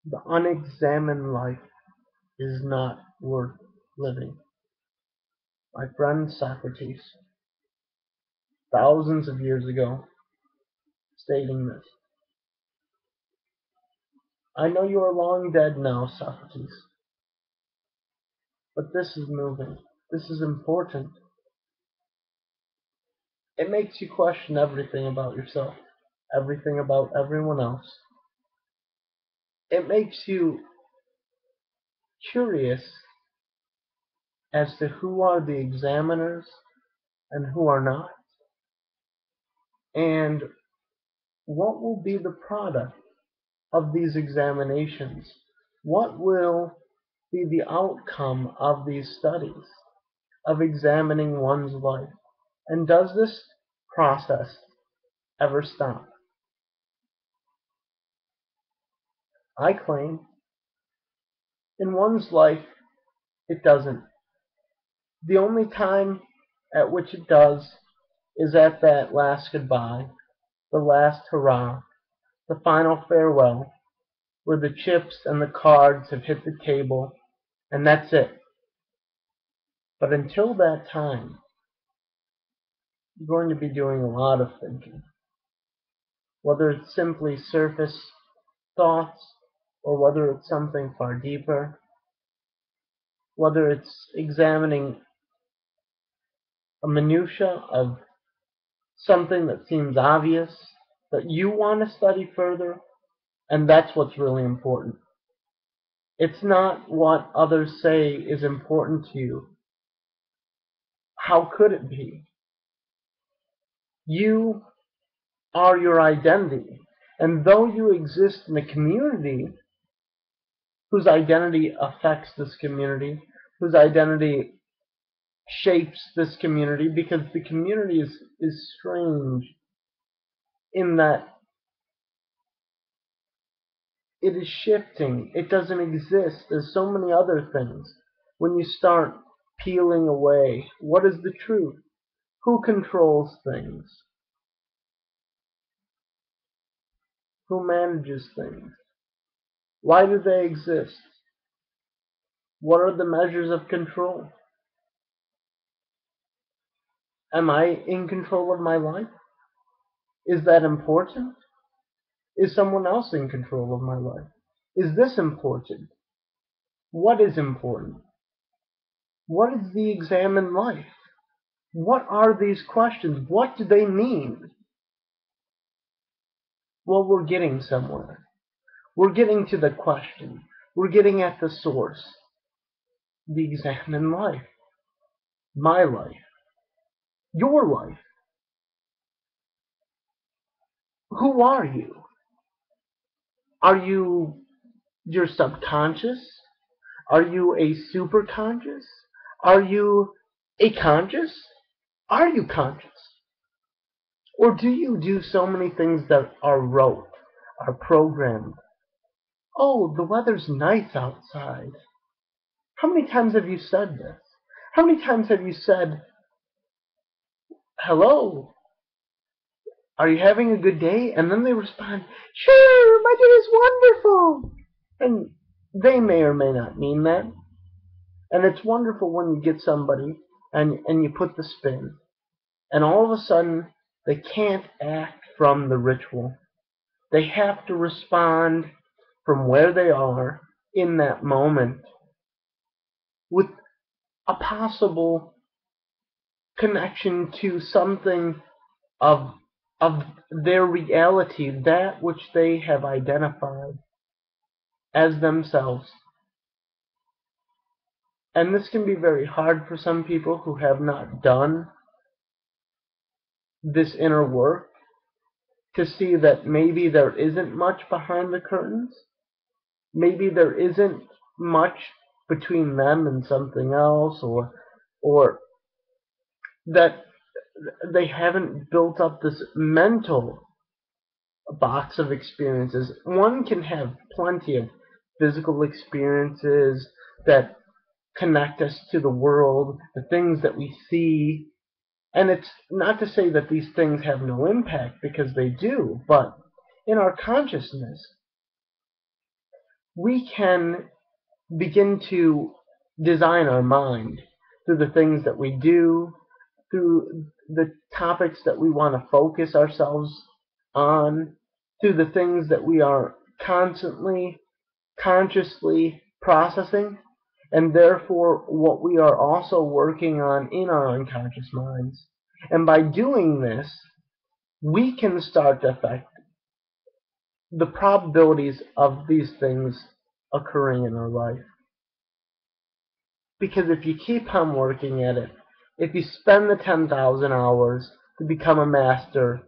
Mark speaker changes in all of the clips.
Speaker 1: The unexamined life is not worth living. My friend Socrates, thousands of years ago, stating this. I know you are long dead now, Socrates, but this is moving. This is important. It makes you question everything about yourself, everything about everyone else. It makes you curious as to who are the examiners and who are not, and what will be the product of these examinations. What will be the outcome of these studies, of examining one's life? And does this process ever stop? I claim in one's life it doesn't. The only time at which it does is at that last goodbye, the last hurrah, the final farewell, where the chips and the cards have hit the table, and that's it. But until that time, you're going to be doing a lot of thinking. Whether it's simply surface thoughts, or whether it's something far deeper, whether it's examining a minutia of something that seems obvious that you want to study further, and that's what's really important. It's not what others say is important to you. How could it be? You are your identity. And though you exist in a community whose identity affects this community, whose identity shapes this community, because the community is strange in that it is shifting. It doesn't exist. There's so many other things. When you start peeling away, what is the truth? Who controls things? Who manages things? Why do they exist? What are the measures of control? Am I in control of my life? Is that important? Is someone else in control of my life? Is this important? What is important? What is the examined life? What are these questions? What do they mean? Well, we're getting somewhere. We're getting to the question. We're getting at the source. The examined life. My life. Your life. Who are you? Are you your subconscious? Are you a superconscious? Are you a conscious? Are you conscious? Or do you do so many things that are rote, are programmed? Oh, the weather's nice outside. How many times have you said this? How many times have you said, hello, are you having a good day? And then they respond, sure, my day is wonderful. And they may or may not mean that. And it's wonderful when you get somebody and you put the spin. And all of a sudden, they can't act from the ritual. They have to respond from where they are in that moment with a possible connection to something of their reality, that which they have identified as themselves. And this can be very hard for some people who have not done this inner work, to see that maybe there isn't much behind the curtains. Maybe there isn't much between them and something else, or that they haven't built up this mental box of experiences. One can have plenty of physical experiences that connect us to the world, the things that we see. And it's not to say that these things have no impact, because they do, but in our consciousness, we can begin to design our mind through the things that we do, through the topics that we want to focus ourselves on, through the things that we are constantly, consciously processing, and therefore what we are also working on in our unconscious minds. And by doing this, we can start to affect the probabilities of these things occurring in our life. Because if you keep on working at it, if you spend the 10,000 hours to become a master,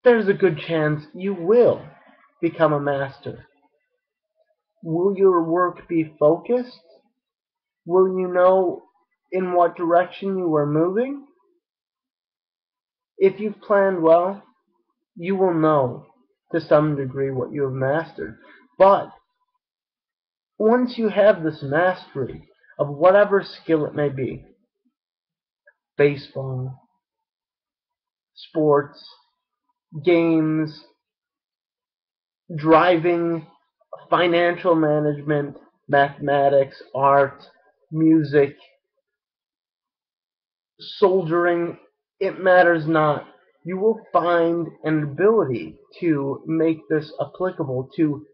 Speaker 1: there's a good chance you will become a master. Will your work be focused? Will you know in what direction you are moving? If you've planned well, you will know to some degree what you have mastered. But once you have this mastery of whatever skill it may be, baseball, sports, games, driving, financial management, mathematics, art, music, soldiering, it matters not. You will find an ability to make this applicable to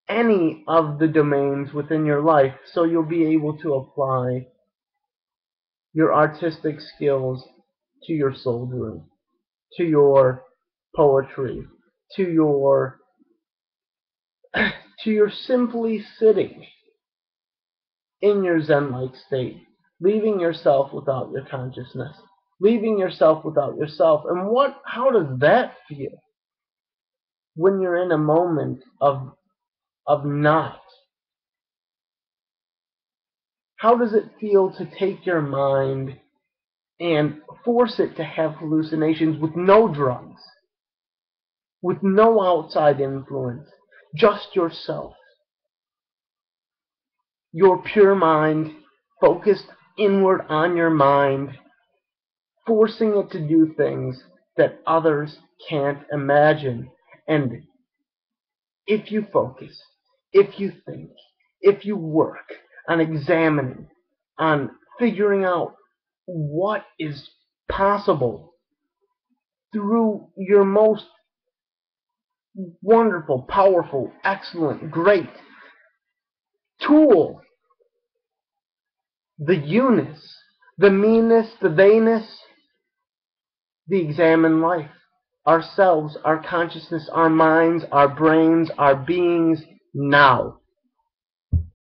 Speaker 1: any of the domains within your life, so you'll be able to apply your artistic skills to your soldiering, to your poetry, to your simply sitting in your Zen-like state, leaving yourself without your consciousness, leaving yourself without yourself. And how does that feel when you're in a moment of not? How does it feel to take your mind and force it to have hallucinations with no drugs, with no outside influence, just yourself, your pure mind, focused inward on your mind, forcing it to do things that others can't imagine? And if you focus, if you think, if you work on examining, on figuring out what is possible through your most wonderful, powerful, excellent, great tool, the you-ness, the me-ness, the they-ness, the examined life, ourselves, our consciousness, our minds, our brains, our beings, now.